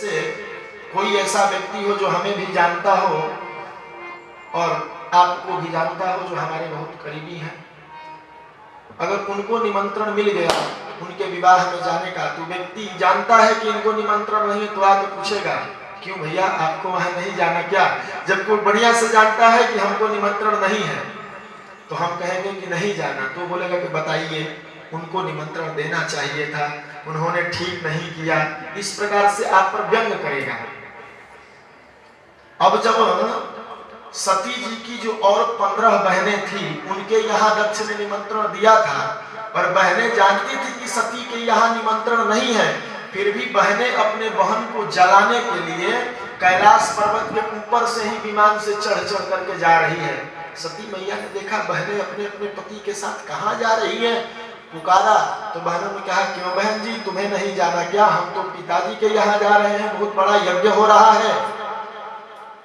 जैसे कोई ऐसा व्यक्ति हो जो हमें भी जानता हो और आपको भी जानता हो, जो हमारे बहुत करीबी हैं, अगर उनको निमंत्रण मिल गया उनके विवाह में जाने का, तो व्यक्ति जानता है कि इनको निमंत्रण नहीं, तो आके पूछेगा क्यों भैया आपको वहां नहीं जाना क्या? जब कोई बढ़िया से जानता है कि हमको निमंत्रण नहीं है, तो हम कहेंगे कि नहीं जाना, तो बोलेगा कि बताइए उनको निमंत्रण देना चाहिए था, उन्होंने ठीक नहीं किया, इस प्रकार से आप पर व्यंग करेगा। अब जब सती जी की जो और 15 बहनें थी, उनके यहाँ दक्ष ने निमंत्रण दिया था और बहनें जानती थी कि सती के यहाँ निमंत्रण नहीं है, फिर भी बहनें अपने बहन को जलाने के लिए कैलाश पर्वत के ऊपर से ही विमान से चढ़ चढ़ करके जा रही है। सती मैया ने देखा बहनें अपने अपने पति के साथ कहाँ जा रही हैं, पुकारा तो बहनों ने कहा क्यों बहन जी तुम्हें नहीं जाना क्या? हम तो पिताजी के यहाँ जा रहे हैं, बहुत बड़ा यज्ञ हो रहा है।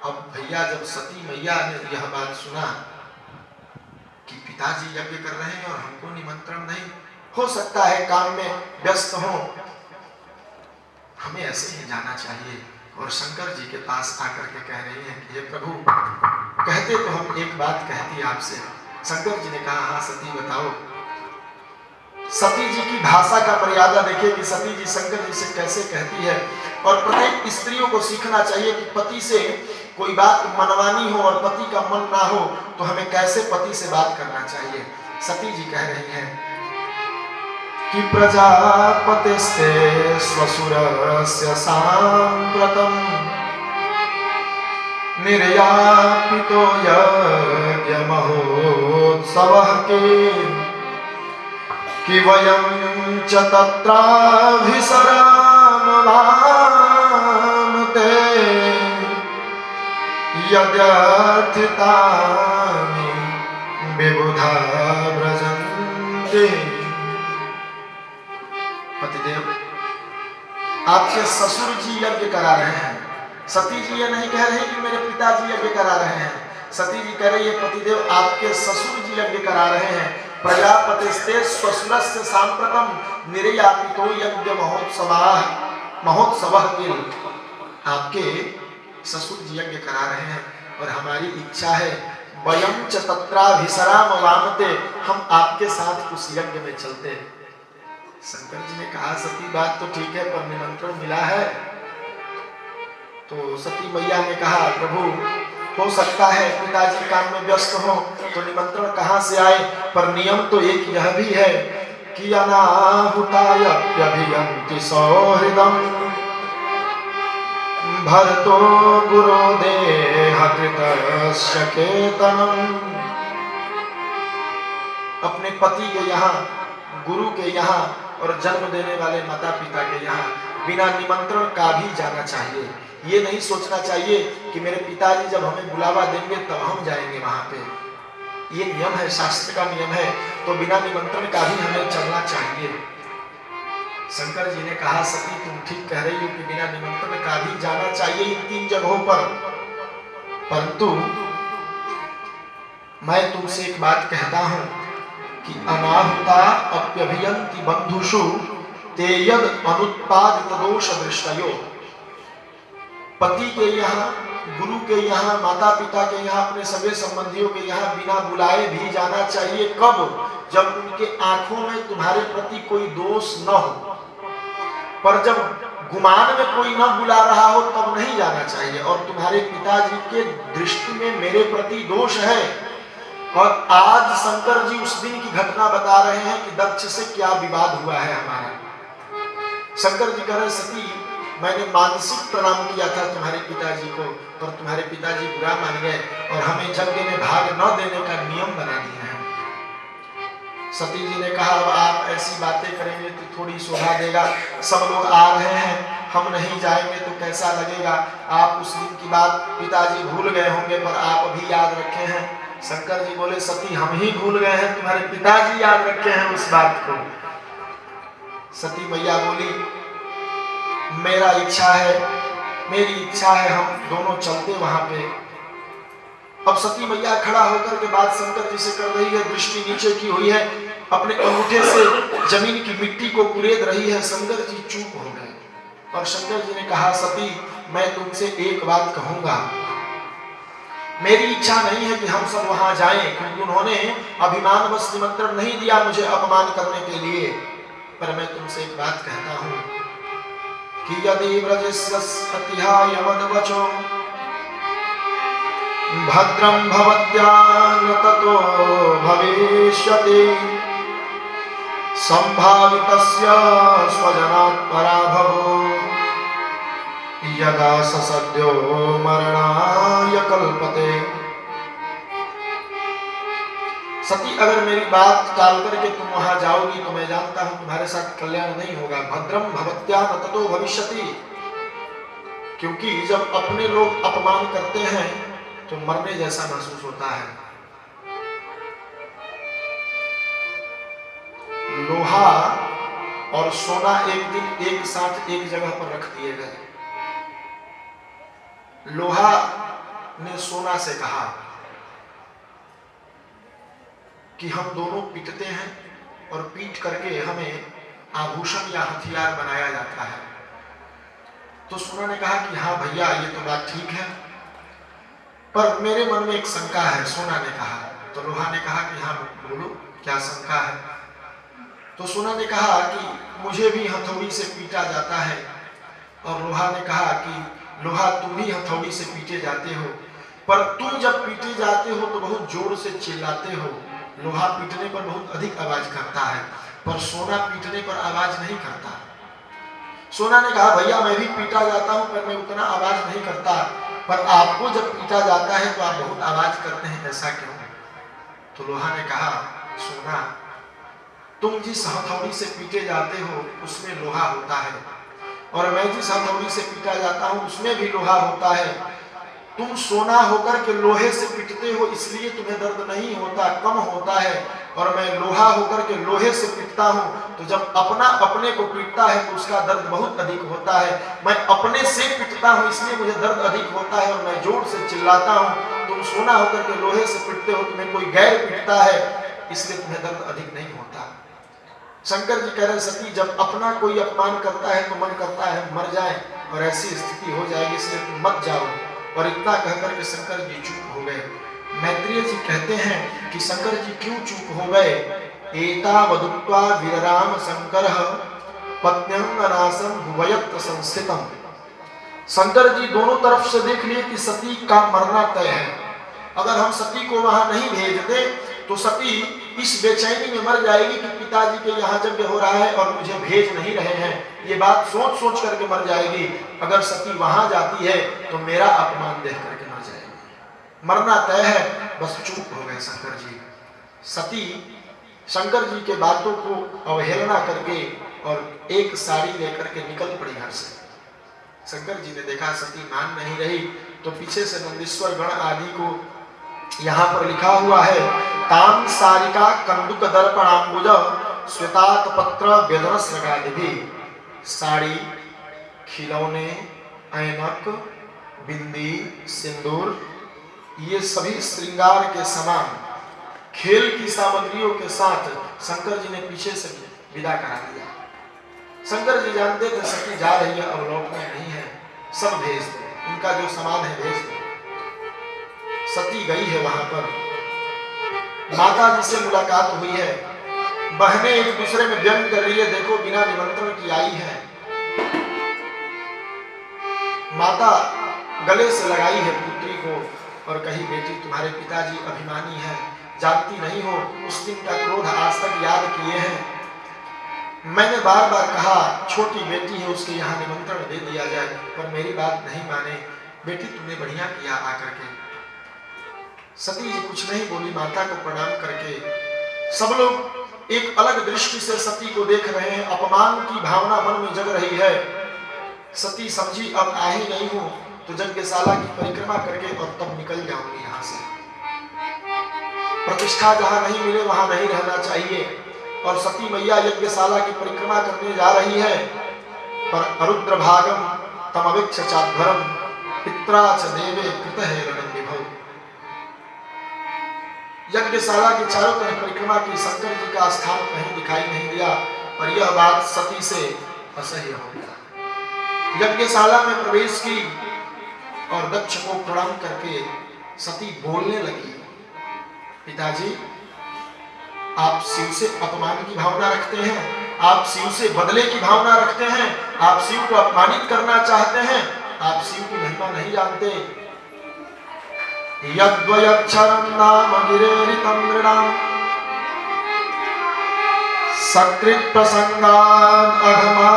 अब भैया जब सती मैया ने यह बात सुना कि पिताजी यज्ञ कर रहे हैं और हमको निमंत्रण नहीं, हो सकता है काम में व्यस्त हो, हमें ऐसे ही जाना चाहिए, और शंकर जी के पास आकर के कह रही हैं कि ये प्रभु, कहते तो हम एक बात कहती आपसे। शंकर जी ने कहा हाँ सती बताओ। सती जी की भाषा का मर्यादा देखिए कि सती जी शंकर जी से कैसे कहती है, और प्रत्येक स्त्रियों को सीखना चाहिए कि पति से कोई बात मनवानी हो और पति का मन ना हो तो हमें कैसे पति से बात करना चाहिए। सती जी कह रही हैं कि प्रजापतिस्ते स्वसुरस्य सांप्रतम् निर्यापितो यज्ञ महोत्सवः कि वयं च तत्राभिसराम वामते यद्यथितानि विबुधा व्रजन्ते। पतिदेव आपके ससुर जी यज्ञ करा रहे हैं। सती जी ये नहीं कह रही कि मेरे पिताजी यज्ञ करा रहे हैं, सती जी कह रही है पतिदेव आपके ससुर जी यज्ञ करा रहे हैं। प्रजापतिस्ते स्वसुरस्य सांप्रतम् निर्यापितो यज्ञ महोत्सवः किल। आपके ससुर जी यज्ञ करा रहे हैं और हमारी इच्छा है वयं च तत्राभिसराम वामते, हम आपके साथ उस यज्ञ में चलते हैं। शंकर जी ने कहा सती बात तो ठीक है पर निमंत्रण मिला है। तो सती मैया ने कहा प्रभु हो सकता है पिताजी काम में व्यस्त हो तो निमंत्रण कहाँ से आए, पर नियम तो एक यह भी है कि अनाहुताय अभियन्ति सौहृदम् भरतो गुरो देह कृतस्य केतनम्। अपने पति के यहाँ, गुरु के यहाँ और जन्म देने वाले माता पिता के यहाँ बिना निमंत्रण का भी जाना चाहिए। ये नहीं सोचना चाहिए कि मेरे पिताजी जब हमें बुलावा देंगे तब हम जाएंगे वहां पे। ये नियम है, शास्त्र का नियम है, तो बिना निमंत्रण का भी हमें चलना चाहिए। शंकर जी ने कहा सती तुम ठीक कह रही हो कि बिना निमंत्रण का भी जाना चाहिए इन 3 जगहों पर, परंतु मैं तुमसे एक बात कहता हूं कि अनाहुता अप्यभियन्ति बंधुषु ते यद अनुत्पादित दोष दृष्टयो। पति के यहाँ, गुरु के यहाँ, माता पिता के यहाँ, अपने सगे संबंधियों के यहाँ बिना बुलाए भी जाना चाहिए। कब? जब उनके आंखों में तुम्हारे प्रति कोई दोष न हो। पर जब गुमान में कोई न बुला रहा हो तब नहीं जाना चाहिए। और तुम्हारे पिताजी के दृष्टि में मेरे प्रति दोष है। और आज शंकर जी उस दिन की घटना बता रहे हैं कि दक्ष से क्या विवाद हुआ है हमारा। शंकर जी कह रहे सती मैंने मानसिक प्रणाम किया था तुम्हारे पिताजी को, पर तुम्हारे पिताजी बुरा मान गए और हमें यज्ञ में भाग न देने का नियम बना दिया है। सती जी ने कहा अब आप ऐसी बातें करेंगे तो थोड़ी शोभा देगा, सब लोग आ रहे हैं, हम नहीं जाएंगे तो कैसा लगेगा। आप उस दिन की बात पिताजी भूल गए होंगे पर आप अभी याद रखे हैं। शंकर जी बोले सती हम ही भूल गए हैं, तुम्हारे पिताजी याद रखे हैं उस बात को। सती मैया बोली मेरी इच्छा है हम दोनों चलते वहां पे। अब सती मैया खड़ा होकर के बात शंकर जी से कर रही है, दृष्टि नीचे की हुई है, अपने अंगूठे से जमीन की मिट्टी को कुरेद रही है। शंकर जी चुप हो गए। और शंकर जी ने कहा सती मैं तुमसे एक बात कहूंगा, मेरी इच्छा नहीं है कि हम सब वहां जाएं, क्योंकि उन्होंने अभिमानवश निमंत्रण नहीं दिया मुझे अपमान करने के लिए, पर मैं तुमसे एक बात कहता हूं कि यदि व्रजस्यतिहाय मद्वचो भद्रं भवत्या न ततो भविष्यति संभावितस्य स्वजनात् पराभवो यदा ससद्यो मरणाय कल्पते। सती अगर मेरी बात टाल करके तुम वहां जाओगी तो मैं जानता हूं तुम्हारे साथ कल्याण नहीं होगा। भद्रम भवत्या न ततो भविष्यति, क्योंकि जब अपने लोग अपमान करते हैं तो मरने जैसा महसूस होता है। लोहा और सोना एक दिन एक साथ एक जगह पर रख दिए गए। लोहा ने सोना से कहा कि हम दोनों पीटते हैं और पीट करके हमें आभूषण या हथियार बनाया जाता है। तो सोना ने कहा कि हाँ भैया ये तो बात ठीक है, पर मेरे मन में एक शंका है। सोना ने कहा तो लोहा ने कहा कि हाँ बोलो क्या शंका है। तो सोना ने कहा कि मुझे भी हथौड़ी से पीटा जाता है, और लोहा ने कहा कि लोहा तुम भी हथौड़ी से पीटे जाते हो, पर तुम जब पीटे जाते हो तो बहुत जोर से चिल्लाते हो। लोहा पीटने पर बहुत अधिक आवाज करता है, पर सोना पीटने पर आवाज नहीं करता। सोना ने कहा भैया मैं भी पीटा जाता हूं पर मैं उतना आवाज नहीं करता, पर आपको जब पीटा जाता है तो आप बहुत आवाज करते हैं, ऐसा क्यों? तो लोहा ने कहा सोना तुम जिस हथौड़ी से पीटे जाते हो उसमें लोहा होता है, और मैं जिस हथौड़ी से पीटा जाता हूं उसमें भी लोहा होता है। तुम सोना होकर के लोहे से पीटते हो इसलिए तुम्हें दर्द नहीं होता, कम होता है, और मैं लोहा होकर के लोहे से पीटता हूं तो जब अपना अपने को पीटता है तो उसका दर्द बहुत अधिक होता है। मैं अपने से पीटता हूं इसलिए मुझे दर्द अधिक होता है और मैं जोर से चिल्लाता हूं। तुम सोना होकर के लोहे से पीटते हो, तुम्हें कोई गैर पीटता है इसलिए तुम्हें दर्द अधिक नहीं होता। शंकर जी कह रहे सती जब अपना कोई अपमान करता है तो मन करता है मर जाए, और ऐसी स्थिति हो जाएगी इसलिए तुम मत जाओ। और इतना कहकर के शंकर जी चुप हो गए। मैत्रेय जी कहते हैं कि शंकर जी क्यों चुप हो गए? एतावदुक्त्वा वीरराम शंकरः पत्न्यंगनासं भुवयत् संस्थितम्। शंकर जी दोनों तरफ से देख लिए कि सती का मरना तय है। अगर हम सती को वहां नहीं भेजते तो सती इस बेचैनी में मर जाएगी कि पिताजी के यहाँ यज्ञ हो रहा है और मुझे भेज नहीं रहे हैं, ये बात सोच सोच करके मर जाएगी। अगर सती वहां जाती है तो मेरा अपमान देख करके मर जाएगी। मरना तय है, बस चुप हो गए शंकर जी। सती शंकर जी के बातों को अवहेलना करके और एक साड़ी लेकर के निकल पड़ी घर से। शंकर जी ने देखा सती मान नहीं रही तो पीछे से नंदीश्वर गण आदि को यहाँ पर लिखा हुआ है ताम सारिका कंदुक दर्पणाम्बुज श्वेतात पत्र व्यदन सगादिभि। साड़ी, खिलौने, ऐनक, बिंदी, सिंदूर, ये सभी श्रृंगार के समान खेल की सामग्रियों के साथ शंकर जी ने पीछे से विदा करा दिया। शंकर जी जानते थे सती जा रही है, अब लौटना नहीं है, सब भेज दो, उनका जो सामान है भेज दो। सती गई है वहां पर, माता जी से मुलाकात हुई है, बहनें एक दूसरे में व्यंग कर रही है, देखो बिना निमंत्रण की आई है। माता गले से लगाई है पुत्री को और कही बेटी तुम्हारे पिताजी अभिमानी है, जानती नहीं हो उस दिन का क्रोध आज तक याद किए हैं। मैंने बार बार कहा छोटी बेटी है उसके यहाँ निमंत्रण दे दिया जाए, पर मेरी बात नहीं माने। बेटी तुमने बढ़िया किया आकर के। सती जी कुछ नहीं बोली, माता को प्रणाम करके। सब लोग एक अलग दृष्टि से सती को देख रहे हैं, अपमान की भावना मन में जग रही है। सती समझी अब आ ही नहीं हूं तो यज्ञशाला की परिक्रमा करके और तब निकल जाऊंगी यहाँ से। प्रतिष्ठा जहां नहीं मिले वहां नहीं रहना चाहिए। और सती मैया यज्ञशाला की परिक्रमा करने जा रही है, पर अरुद्र भागम तमवेक्ष चाध्वरम पित्रा च देवे कृत है रणं विभौ। यज्ञशाला की चारों तरफ परिक्रमा की, शंकर जी का स्थान कहीं दिखाई नहीं दिया, और यह बात सती से असह्य हो गया। यज्ञशाला में प्रवेश की और दक्ष को प्रणाम करके सती बोलने लगी, पिताजी आप शिव से अपमान की भावना रखते हैं, आप शिव से बदले की भावना रखते हैं, आप शिव को अपमानित करना चाहते हैं, आप शिव की महिमा नहीं जानते। यद्वयक्षरं नाम गिरेरितं नृणां सकृत् प्रसंगान् अघमा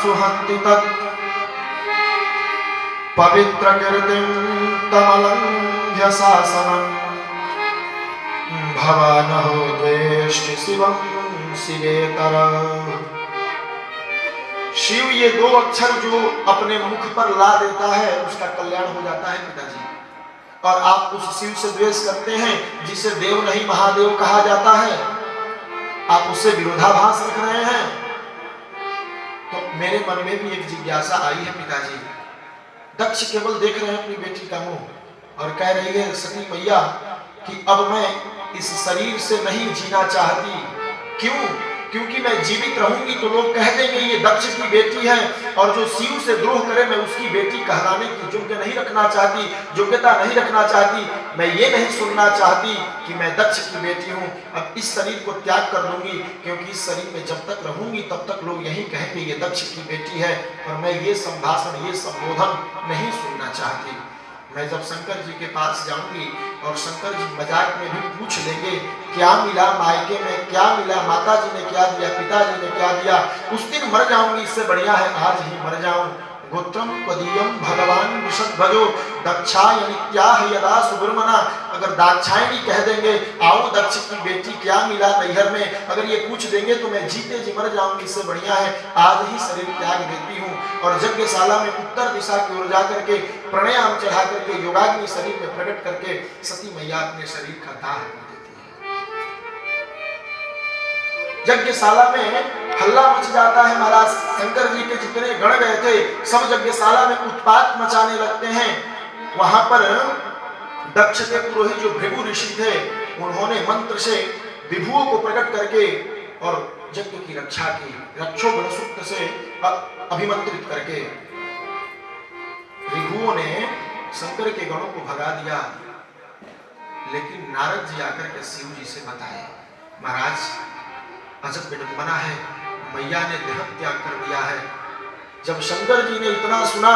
सुहन्ति तत् पवित्र कीर्तिं तमलंघ्य शासनम् भवानहो द्वेष्टि शिवं शिवेतर। शिव ये दो अक्षर जो अपने मुख पर ला देता है उसका कल्याण हो जाता है पिताजी, और आप उस शिव से द्वेष करते हैं जिसे देव नहीं महादेव कहा जाता है, आप उससे विरोधाभास रख रहे हैं। तो मेरे मन में भी एक जिज्ञासा आई है पिताजी। दक्ष केवल देख रहे हैं अपनी बेटी का मुंह और कह रही है सती मैया कि अब मैं इस शरीर से नहीं जीना चाहती। क्यों? क्योंकि मैं जीवित रहूंगी तो लोग कह देंगे ये दक्ष की बेटी है, और जो शिव से द्रोह करे मैं उसकी बेटी कहलाने की योग्य नहीं रखना चाहती, योग्यता नहीं रखना चाहती। मैं ये नहीं सुनना चाहती कि मैं दक्ष की बेटी हूँ। अब इस शरीर को त्याग कर दूंगी, क्योंकि इस शरीर में जब तक रहूंगी तब तक लोग यही कहेंगे ये दक्ष की बेटी है, और मैं ये संभाषण ये संबोधन नहीं सुनना चाहती। मैं जब शंकर जी के पास जाऊंगी और शंकर जी मजाक में भी पूछ लेंगे क्या मिला मायके में, क्या मिला, माता जी ने क्या दिया, पिताजी ने क्या दिया, उस दिन मर जाऊंगी। इससे बढ़िया है आज ही मर जाऊं। गोत्रम पदीयम भगवान विशद्भजो दक्षायनित्याह यदा सुब्रमणा। अगर दाक्षायणी कह देंगे आओ दक्ष की बेटी क्या मिला नैहर में, अगर ये पूछ देंगे तो मैं जीते जी मर जाऊंगी। इससे बढ़िया है आज ही शरीर त्याग देती हूँ। और यज्ञशाला में उत्तर दिशा की ओर जाकर के प्राणायाम चढ़ा करके योगाग्नि शरीर में प्रकट करके सती मैया अपने शरीर का दाह कर देती है। यज्ञशाला में हल्ला मच जाता है महाराज। शंकर जी के जितने गण गए थे सब यज्ञशाला में उत्पात मचाने लगते हैं। वहां पर दक्ष के पुरोहित जो भृगु ऋषि थे उन्होंने मंत्र से विभुओं को प्रकट करके और यज्ञ की रक्षा की, रक्षो गण सूक्त से अभिमंत्रित करके विभुओं ने शंकर के गणों को भगा दिया। लेकिन नारद जी आकर के शिव जी से बताए महाराज अजब विडंबना है, मैया ने देह त्याग कर दिया है। जब शंकर जी ने इतना सुना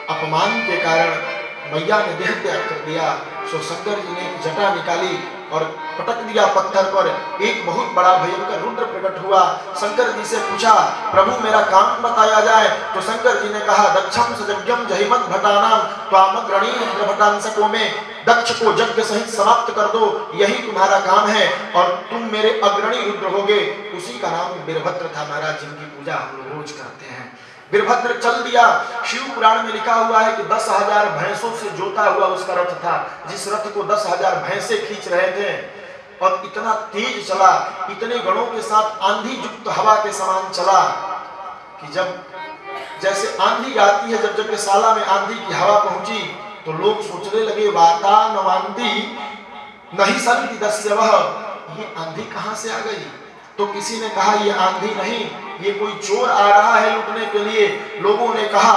अपमान के कारण मैया ने देह त्याग कर दिया, सो शंकर जी ने जटा निकाली और पटक दिया पत्थर पर। एक बहुत बड़ा भयंकर रुद्र प्रकट हुआ। शंकर जी से पूछा प्रभु मेरा काम बताया जाए। तो शंकर जी ने कहा दक्षम सजज्ञम जहिमत भटानाम त्वामग्रणी रुद्रभटांसको में, दक्ष को यज्ञ सहित समाप्त कर दो, यही तुम्हारा काम है और तुम मेरे अग्रणी रुद्र होगे। उसी का नाम वीरभद्र था महाराज, जिनकी पूजा हम लोग रोज करते हैं। वीरभद्र चल दिया। शिव पुराण में लिखा हुआ है कि 10,000 भैंसों से जोता हुआ उसका रथ था, जिस रथ को 10,000 भैंसे खींच रहे थे, और इतना तेज चला, इतने गणों के साथ आंधी युक्त हवा के समान चला कि जब जैसे आंधी आती है, जब यज्ञशाला में आंधी की हवा पहुंची तो लोग सोचने लगे वातानवांति नहीं संति दस्यवः, ये आंधी कहां से आ गई। तो किसी ने कहा ये आंधी नहीं, ये कोई चोर आ रहा है लूटने के लिए। लोगों ने कहा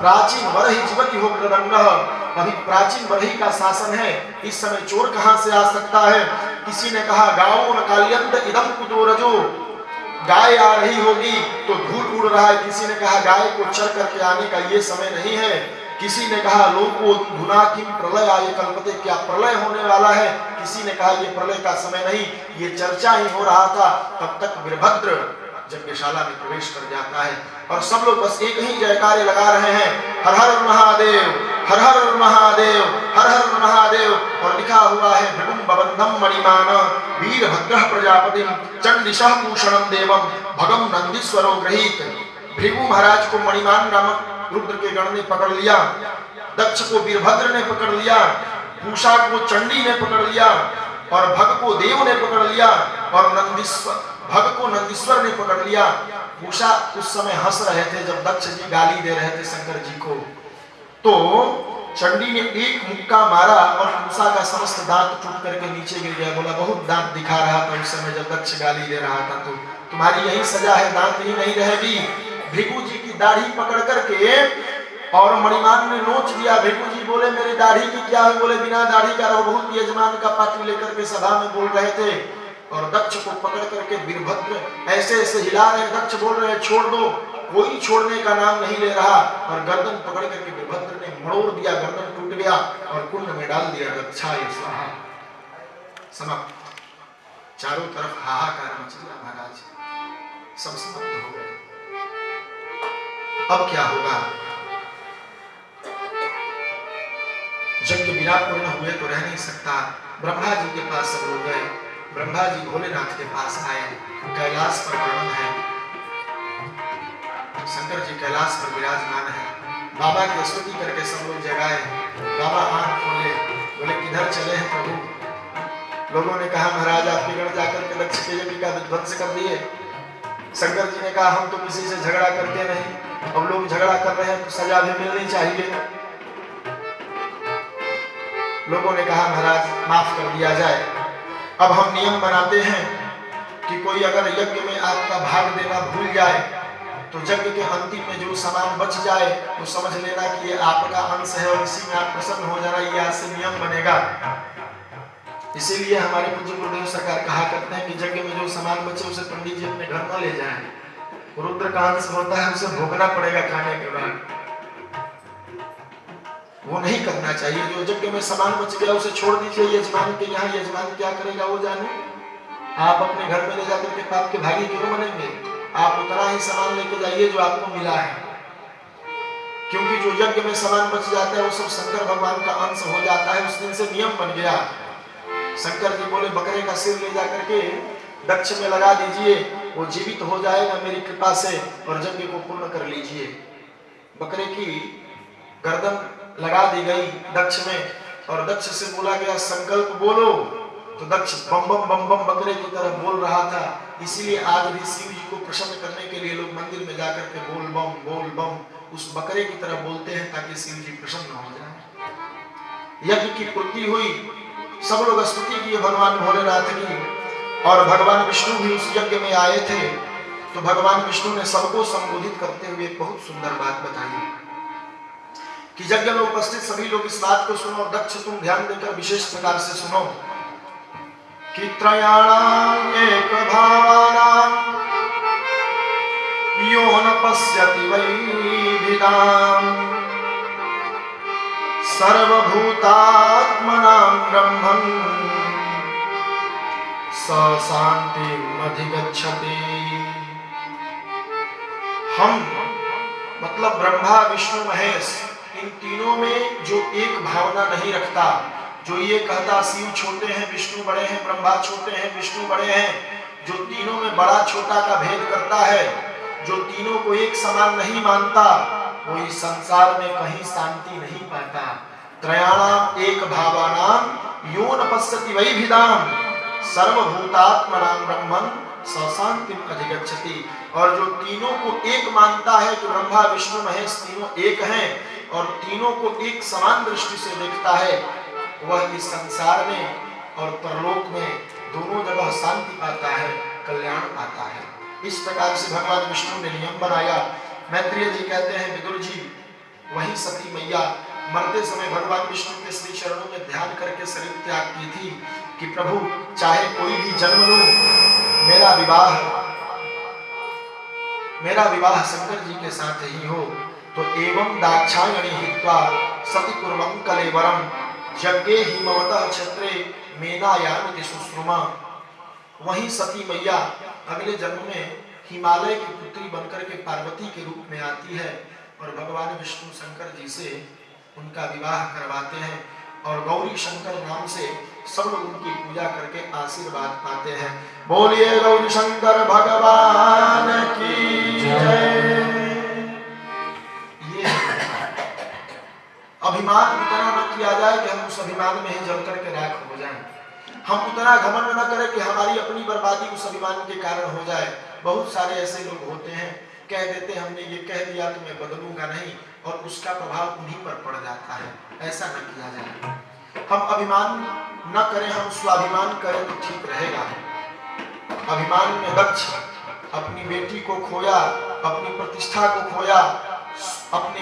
प्राचीन वरहि जीवति हो प्रदंडः, अभी प्राचीन वरहि का शासन है, इस समय चोर कहां से आ सकता है। किसी ने कहा गाओ न काल्यंत इदम कुतो रजो, गाय आ रही होगी तो धूल उड़ रहा है। किसी ने कहा गाय को चर करके आने का ये समय नहीं है। किसी ने कहा लोको धुना किम प्रलय आये कल्पते, क्या प्रलय होने वाला है। किसी ने कहा ये प्रलय का समय नहीं, ये चर्चा ही हो रहा था। तब तक वीरभद्र यज्ञशाला में प्रवेश कर जाता है और सब लोग बस एक ही जयकारे लगा रहे हैं, हर हर महादेव, हर हर महादेव, हर हर महादेव। और लिखा हुआ है भृगुम बबंधम मणिमान वीरभद्रः प्रजापतिम चंडिशः भूषणम देवम भगम नंदीश्वरो गृहीत। भृगु महाराज को मणिमान नामक रुद्र के गण ने पकड़ लिया, दक्ष को वीरभद्र ने पकड़ लिया, पूषा को चंडी ने पकड़ लिया और भग को देव ने पकड़ लिया और भग को नंदीश्वर ने पकड़ लिया। पूषा उस समय हंस रहे थे जब दक्ष जी गाली दे रहे थे शंकर जी को, तो चंडी ने एक मुक्का मारा और पूषा का समस्त दांत टूट करके नीचे गिर गया। बोला बहुत दांत दिखा रहा था उस समय जब दक्ष गाली दे रहा था, तो तुम्हारी यही सजा है, दांत ही नहीं रहेगी। भृगु जी की दाढ़ी पकड़ करके और मणिमान ने नोच दिया। भृगु जी बोले मेरी दाढ़ी की क्या हुई? बोले बिना दाढ़ी का रहो। बहुत यजमान का पार्टी लेकर के सभा में बोल रहे थे और दक्ष को पकड़ करके वीरभद्र ऐसे ऐसे हिला रहे। दक्ष बोल रहे छोड़ दो, कोई छोड़ने का नाम नहीं ले रहा और गर्दन पकड़ करके वीरभद्र ने मरोड़ दिया, गर्दन टूट गया और कुंड में डाल दिया। दक्षाय स्वाहा। समाप्त। चारों तरफ हाहाकार मच गया महाराज, सब समाप्त हो गए। अब क्या होगा? यज्ञ बिना पूर्ण हुए तो रह नहीं सकता। ब्रह्मा जी के पास सब लोग गए। ब्रह्मा जी भोलेनाथ के पास आए। कैलाश पर वर्णन है, शंकर जी कैलाश पर विराजमान है। बाबा की स्तुति करके सब लोग जगाए। बाबा आंख खोले, बोले किधर चले हैं प्रभु? लोगों ने कहा महाराज आपके गढ़ जाकर के दक्ष के यज्ञ का विध्वंस कर दिए। शंकर जी ने कहा हम तो किसी से झगड़ा करते नहीं, अब लोग झगड़ा कर रहे हैं तो सजा भी मिलनी चाहिए। लोगों ने कहा महाराज माफ कर दिया जाए। अब हम नियम बनाते हैं कि कोई अगर यज्ञ में आपका भाग देना भूल जाए तो यज्ञ के अंतिम में जो सामान बच जाए तो समझ लेना कि ये आपका अंश है और इसी में आप प्रसन्न हो जाना, ये आज से नियम बनेगा। इसीलिए हमारे पूज्य गुरुदेव सरकार कहा करते हैं कि यज्ञ में जो सामान बचे उसे पंडित जी अपने घर न ले जाएं। रुद्र का अंश होता है, उसे भोगना पड़ेगा खाने के बाद, वो नहीं करना चाहिए। जो यज्ञ में सामान बच गया उसे छोड़ दीजिए यजमान के यहाँ। यजमान क्या करेगा वो जाने। आप अपने घर में ले जाकर के पाप के भागी क्यों बनेंगे? आप उतना ही सामान लेके जाइए जो आपको मिला है, क्योंकि जो यज्ञ में सामान बच जाता है वो सब शंकर भगवान का अंश हो जाता है। उस दिन से नियम बन गया। शंकर जी बोले बकरे का सिर ले जाकर के दक्ष में लगा दीजिए, वो जीवित हो जाएगा मेरी कृपा से और यज्ञ को पूर्ण कर लीजिए। बकरे की गर्दन लगा दी गई दक्ष में और दक्ष से बोला गया संकल्प बोलो, तो दक्ष बम बम बम बम बकरे की तरह बोल रहा था। इसीलिए आज भी शिव जी को प्रसन्न करने के लिए लोग मंदिर में जाकर के बोल बम उस बकरे की तरह बोलते हैं ताकि शिव जी प्रसन्न हो जाए। यज्ञ की पूर्ति हुई, सब लोग स्तुति किए भगवान भोलेनाथ की और भगवान विष्णु भी उस यज्ञ में आए थे। तो भगवान विष्णु ने सबको संबोधित करते हुए बहुत सुंदर बात बताई कि यज्ञ में उपस्थित सभी लोग इस बात को सुनो। दक्ष तुम ध्यान देकर विशेष प्रकार से सुनो कि त्रयाणाम एक भावानाम यो न पश्यति वैभिदाम सर्वभूतात्मनां ब्रह्मन् स शांतिम् अधिगच्छति। हम मतलब ब्रह्मा विष्णु महेश, इन तीनों में जो एक भावना नहीं रखता, जो ये कहता शिव छोटे हैं विष्णु बड़े हैं, ब्रह्मा छोटे हैं विष्णु बड़े हैं, जो तीनों में बड़ा छोटा का भेद करता है, जो तीनों को एक समान नहीं मानता, वो इस संसार में कहीं शांति नहीं पाता। त्रयाणाम एक भावानाम यो न पश्यति वैभिदाम सर्वभूतात्मनां ब्रह्मन् स शांतिम् अधिगच्छति। और जो तीनों को एक मानता है कि ब्रह्मा विष्णु महेश तीनों एक हैं और तीनों को एक समान दृष्टि से देखता है, वह इस संसार में और परलोक में दोनों जगह शांति पाता है, कल्याण पाता है। इस प्रकार से भगवान विष्णु ने नियम बनाया। मैत्रेय जी कहते हैं विदुर जी वही सती मैया मरते समय भगवान विष्णु के श्री चरणों में ध्यान करके शरीर त्याग की थी कि प्रभु चाहे कोई भी जन्म लो, मेरा विवाह शंकर जी के साथ ही हो। तो एवं दाक्षायणी हित्वा सति कुर्वं कलेवरम यज्ञे हिमवतः क्षत्रे मेनायामिति सुश्रुमा। वही सती मैया अगले जन्म में हिमालय की पुत्री बनकर के पार्वती के रूप में आती है और भगवान विष्णु शंकर जी से उनका विवाह करवाते हैं और गौरी शंकर नाम से सब लोग उनकी पूजा करके आशीर्वाद पाते हैं। बोलिए गौरी शंकर भगवान की जय। ये अभिमान उतना न किया जाए कि हम उस अभिमान में ही जल करके राख हो जाएं। हम उतना घमंड न करें कि हमारी अपनी बर्बादी उस अभिमान के कारण हो जाए। बहुत सारे ऐसे लोग होते हैं, कह देते हमने ये कह दिया तो मैं बदलूंगा नहीं, और उसका प्रभाव उन्हीं पर पड़ जाता है। ऐसा न किया जाए। हम अभिमान न करें, हम स्वाभिमान करें तो ठीक रहेगा। अभिमान में दक्ष अपनी बेटी को खोया अपनी प्रतिष्ठा को खोया, अपने